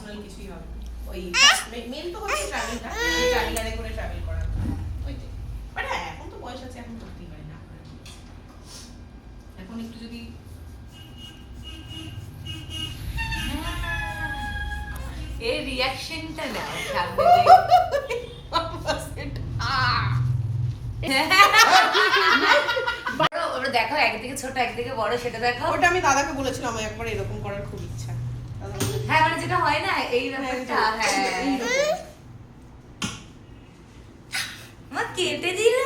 personal কিছুই হবে ওই মেন তো হচ্ছে ট্রাভেলটা ট্রাভেলারে করে ট্রাভেল করা ওইটাই বাট হ্যাঁ এখন তো বয়স আছে এখন করতেই পারি না এখন একটু যদি এই রিঅ্যাকশনটা নাও বড় ওটা দেখো একদিকে ছোট একদিকে বড় সেটা দেখো ওটা আমি দাদাকে বলেছিলাম আমার একবার এরকম করার খুব ইচ্ছা হ্যাঁ মানে যেটা হয় না এই ব্যাপারটা হ্যাঁ মা কেটে দিল